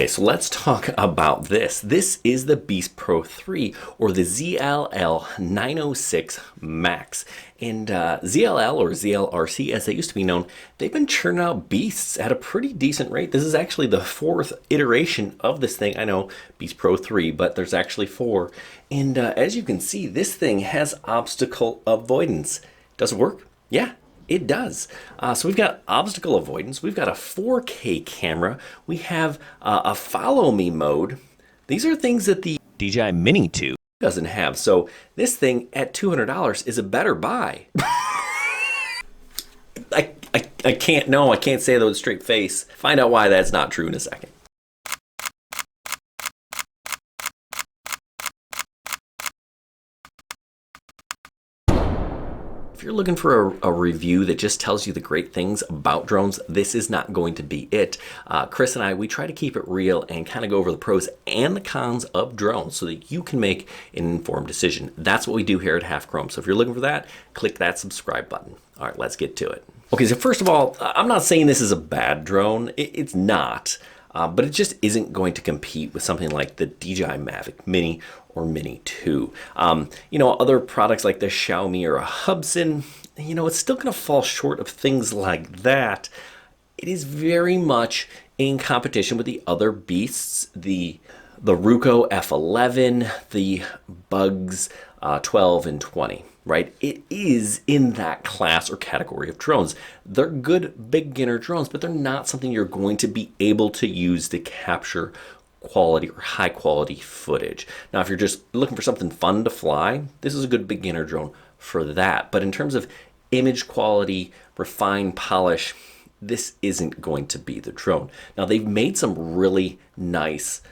Okay, so let's talk about this. This is the Beast Pro 3, or the ZLL 906 Max. And ZLL, or ZLRC as they used to be known, they've been churning out beasts at a pretty decent rate. This is actually the fourth iteration of this thing. I know Beast Pro 3, but there's actually four. And as you can see, this thing has obstacle avoidance. Does it work? Yeah. It does. So we've got obstacle avoidance. We've got a 4K camera. We have a follow me mode. These are things that the DJI Mini 2 doesn't have. So this thing at $200 is a better buy. I can't say that with a straight face. Find out why that's not true in a second. If you're looking for a review that just tells you the great things about drones, this is not going to be it. Chris and I, we try to keep it real and kind of go over the pros and the cons of drones so that you can make an informed decision. That's what we do here at Half Chrome. So if you're looking for that, click that subscribe button. All right, let's get to it. Okay, so first of all, I'm not saying this is a bad drone. It's not. But it just isn't going to compete with something like the DJI Mavic Mini or Mini 2. Other products like the Xiaomi or a Hubsan, it's still going to fall short of things like that. It is very much in competition with the other beasts, the Ruko F11, the Bugs 12 and 20. Right? It is in that class or category of drones. They're good beginner drones, but they're not something you're going to be able to use to capture quality or high quality footage. Now, if you're just looking for something fun to fly, this is a good beginner drone for that. But in terms of image quality, refined polish, this isn't going to be the drone. Now, they've made some really nice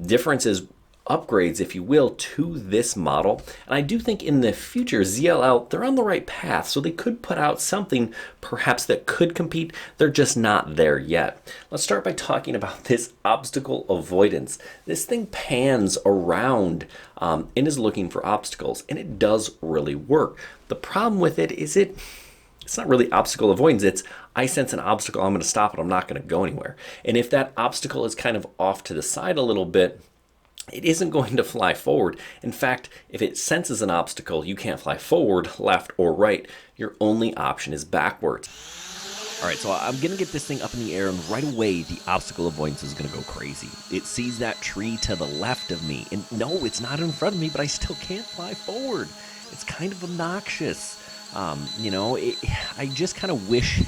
differences, upgrades, if you will, to this model. And I do think in the future, ZLL, they're on the right path. So they could put out something perhaps that could compete. They're just not there yet. Let's start by talking about this obstacle avoidance. This thing pans around and is looking for obstacles, and it does really work. The problem with it is it's not really obstacle avoidance. It's I sense an obstacle, I'm going to stop it, I'm not going to go anywhere. And if that obstacle is kind of off to the side a little bit, it isn't going to fly forward. In fact, if it senses an obstacle, you can't fly forward, left, or right. Your only option is backwards. All right, so I'm gonna get this thing up in the air, and right away, the obstacle avoidance is gonna go crazy. It sees that tree to the left of me, and no, it's not in front of me, but I still can't fly forward. It's kind of obnoxious. I just kind of wish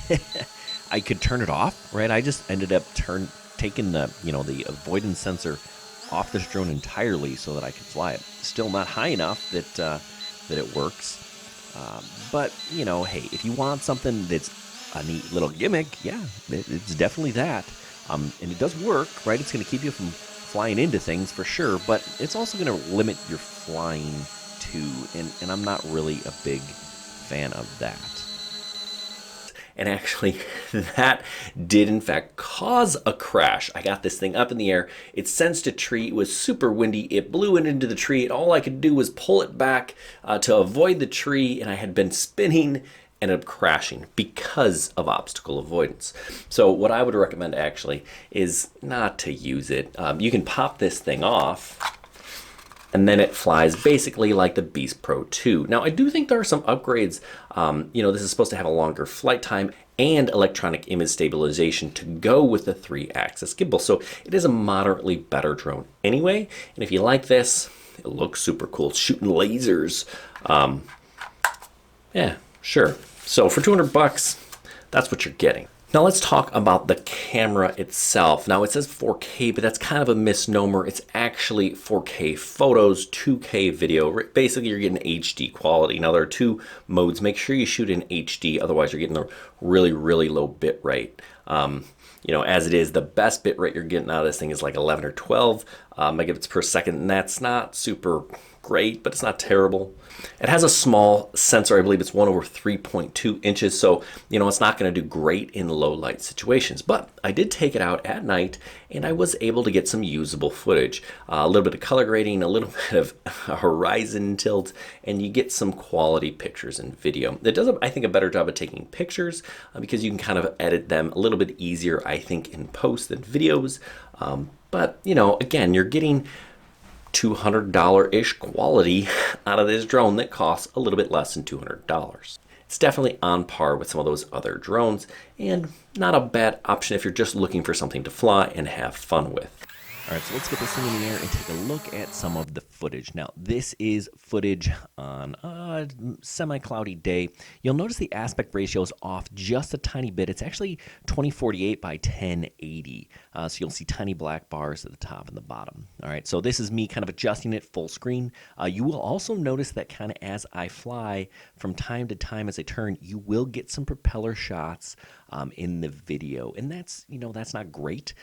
I could turn it off, right? I just ended up taking the avoidance sensor off this drone entirely so that I can fly it. Still not high enough that it works. But hey, if you want something that's a neat little gimmick, yeah, it's definitely that. And it does work, right? It's going to keep you from flying into things for sure, but it's also going to limit your flying too. And I'm not really a big fan of that. And actually, that did in fact cause a crash. I got this thing up in the air. It sensed a tree. It was super windy. It blew it into the tree. And all I could do was pull it back to avoid the tree. And I had been spinning, ended up crashing because of obstacle avoidance. So what I would recommend actually is not to use it. You can pop this thing off, and then it flies basically like the Beast Pro 2. Now, I do think there are some upgrades. This is supposed to have a longer flight time and electronic image stabilization to go with the 3-axis gimbal. So it is a moderately better drone anyway. And if you like this, it looks super cool. It's shooting lasers. Yeah, sure. So for $200, that's what you're getting. Now let's talk about the camera itself. Now it says 4K, but that's kind of a misnomer. It's actually 4K photos, 2K video. Basically, you're getting HD quality. Now there are two modes. Make sure you shoot in HD, otherwise you're getting a really, really low bit rate. As it is, the best bit rate you're getting out of this thing is like 11 or 12 megabits per second, and that's not super great, but it's not terrible. It has a small sensor. I believe it's 1/3.2 inches, so it's not going to do great in low light situations. But I did take it out at night, and I was able to get some usable footage. A little bit of color grading, a little bit of horizon tilt, and you get some quality pictures and video. It does, I think, a better job of taking pictures because you can kind of edit them a little bit easier, I think, in post than videos. But, you know, again, you're getting $200-ish quality out of this drone that costs a little bit less than $200. It's definitely on par with some of those other drones and not a bad option if you're just looking for something to fly and have fun with. All right, so let's get this thing in the air and take a look at some of the footage. Now, this is footage on a semi-cloudy day. You'll notice the aspect ratio is off just a tiny bit. It's actually 2048 by 1080. So you'll see tiny black bars at the top and the bottom. All right, so this is me kind of adjusting it full screen. You will also notice that kind of as I fly, from time to time as I turn, you will get some propeller shots in the video, and that's, you know, that's not great,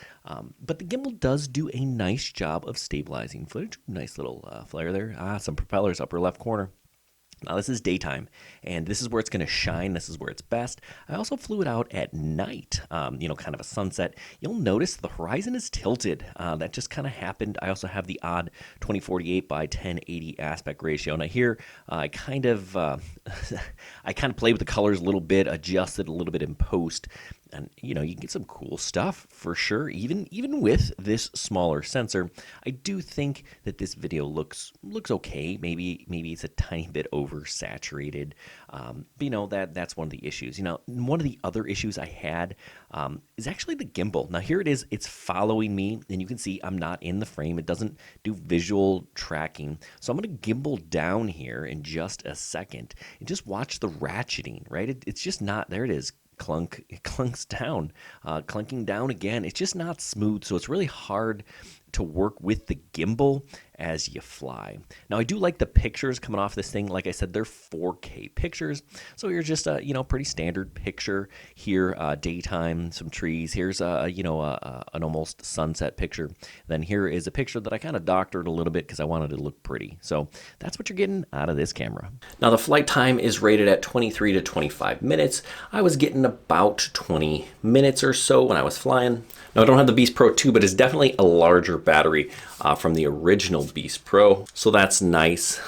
but the gimbal does do a nice job of stabilizing footage. Nice little flare there. Some propellers upper left corner. Now this is daytime, and this is where it's going to shine. This is where it's best. I also flew it out at night, you know, kind of a sunset. You'll notice the horizon is tilted. That just kind of happened. I also have the odd 2048 by 1080 aspect ratio. Now here, I kind of played with the colors a little bit, adjusted a little bit in post. And, you know, you can get some cool stuff for sure, even with this smaller sensor. I do think that this video looks okay. Maybe it's a tiny bit oversaturated. But, you know, that's one of the issues. You know, one of the other issues I had is actually the gimbal. Now, here it is. It's following me, and you can see I'm not in the frame. It doesn't do visual tracking. So I'm going to gimbal down here in just a second and just watch the ratcheting, right? It's just not, there it is. Clunk, it clunks down, clunking down again. It's just not smooth, so it's really hard to work with the gimbal as you fly. Now, I do like the pictures coming off this thing. Like I said, they're 4K pictures, so here's just a, you know, pretty standard picture here. Daytime, some trees. Here's an almost sunset picture. Then here is a picture that I kind of doctored a little bit because I wanted it to look pretty. So that's what you're getting out of this camera. Now, the flight time is rated at 23 to 25 minutes. I was getting about 20 minutes or so when I was flying. Now, I don't have the Beast Pro 2, but it's definitely a larger battery from the original Beast Pro, so that's nice.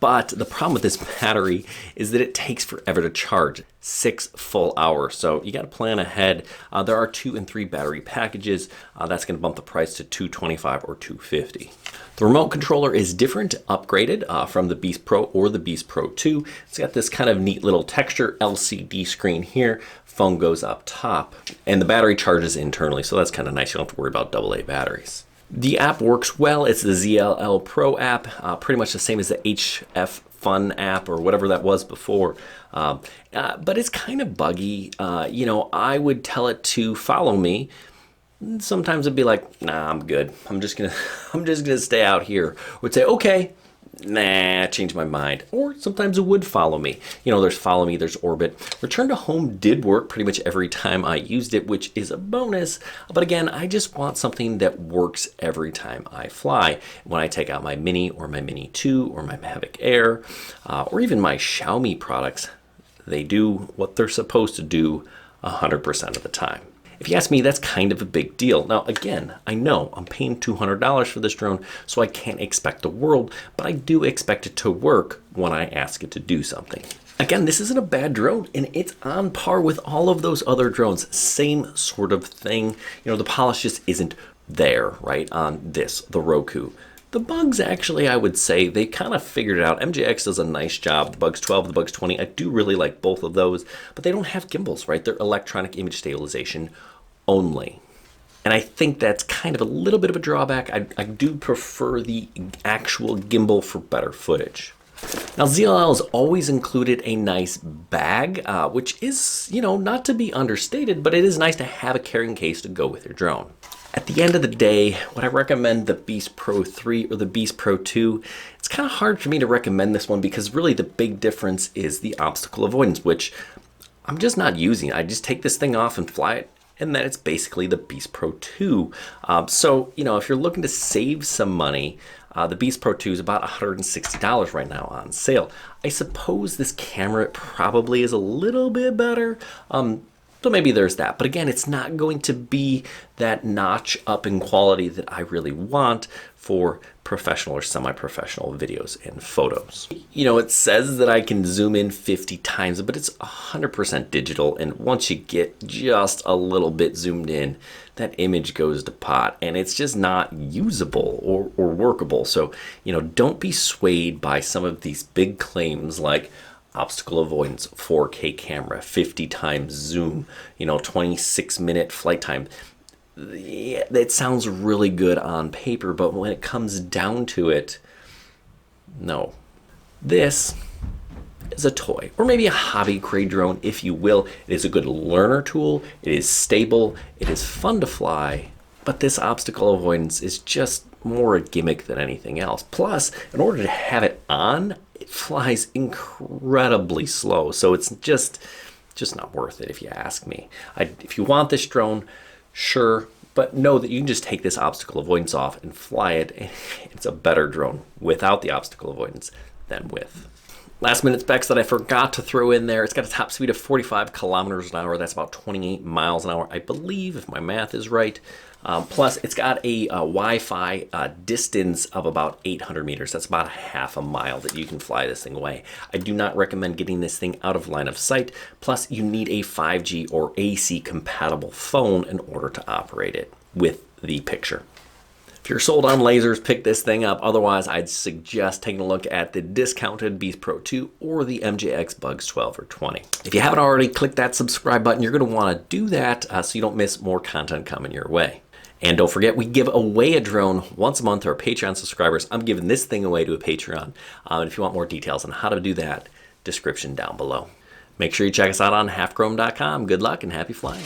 But the problem with this battery is that it takes forever to charge, 6 full hours. So you got to plan ahead. There are 2 and 3 battery packages. That's going to bump the price to $225 or $250. The remote controller is different, upgraded from the Beast Pro or the Beast Pro 2. It's got this kind of neat little texture LCD screen here. Phone goes up top, and the battery charges internally, so that's kind of nice. You don't have to worry about AA batteries. The app works well. It's the ZLL Pro app, pretty much the same as the HF Fun app or whatever that was before. But it's kind of buggy. You know, I would tell it to follow me. Sometimes it'd be like, nah, I'm good. I'm just gonna stay out here. Or it'd say, okay, nah, change my mind. Or sometimes it would follow me. You know, there's follow me, there's orbit. Return to home did work pretty much every time I used it, which is a bonus. But again, I just want something that works every time I fly. When I take out my Mini or my Mini 2 or my Mavic Air, or even my Xiaomi products, they do what they're supposed to do 100% of the time. If you ask me, that's kind of a big deal. Now, again, I know I'm paying $200 for this drone, so I can't expect the world, but I do expect it to work when I ask it to do something. Again, this isn't a bad drone, and it's on par with all of those other drones. Same sort of thing. You know, the polish just isn't there, right, on this, the Roku. The bugs, actually, I would say they kind of figured it out. MJX does a nice job. The Bugs 12, the Bugs 20, I do really like both of those, but they don't have gimbals, right? They're electronic image stabilization only. And I think that's kind of a little bit of a drawback. I do prefer the actual gimbal for better footage. Now, ZLL has always included a nice bag, which is, you know, not to be understated, but it is nice to have a carrying case to go with your drone. At the end of the day, would I recommend the Beast Pro 3 or the Beast Pro 2? It's kind of hard for me to recommend this one because really the big difference is the obstacle avoidance, which I'm just not using. I just take this thing off and fly it, and then it's basically the Beast Pro 2. So, you know, if you're looking to save some money, the Beast Pro 2 is about $160 right now on sale. I suppose this camera probably is a little bit better. So maybe there's that. But again, it's not going to be that notch up in quality that I really want for professional or semi-professional videos and photos. You know, it says that I can zoom in 50 times, but it's 100% digital. And once you get just a little bit zoomed in, that image goes to pot and it's just not usable or workable. So, you know, don't be swayed by some of these big claims like obstacle avoidance, 4K camera, 50 times zoom, you know, 26-minute flight time. Yeah, that sounds really good on paper, but when it comes down to it, no. This is a toy, or maybe a hobby grade drone, if you will. It is a good learner tool, it is stable, it is fun to fly, but this obstacle avoidance is just more a gimmick than anything else. Plus, in order to have it on, it flies incredibly slow, so it's just not worth it if you ask me. If you want this drone, sure, but know that you can just take this obstacle avoidance off and fly it. It's a better drone without the obstacle avoidance than with. Last minute specs that I forgot to throw in there. It's got a top speed of 45 kilometers an hour. That's about 28 miles an hour, I believe, if my math is right. Plus, it's got a Wi-Fi distance of about 800 meters. That's about half a mile that you can fly this thing away. I do not recommend getting this thing out of line of sight. Plus, you need a 5G or AC compatible phone in order to operate it with the picture. If you're sold on lasers, pick this thing up. Otherwise, I'd suggest taking a look at the discounted Beast Pro 2 or the MJX Bugs 12 or 20. If you haven't already, click that subscribe button. You're going to want to do that so you don't miss more content coming your way. And don't forget, we give away a drone once a month to our Patreon subscribers. I'm giving this thing away to a Patreon. And if you want more details on how to do that, description down below. Make sure you check us out on halfchrome.com. Good luck and happy flying.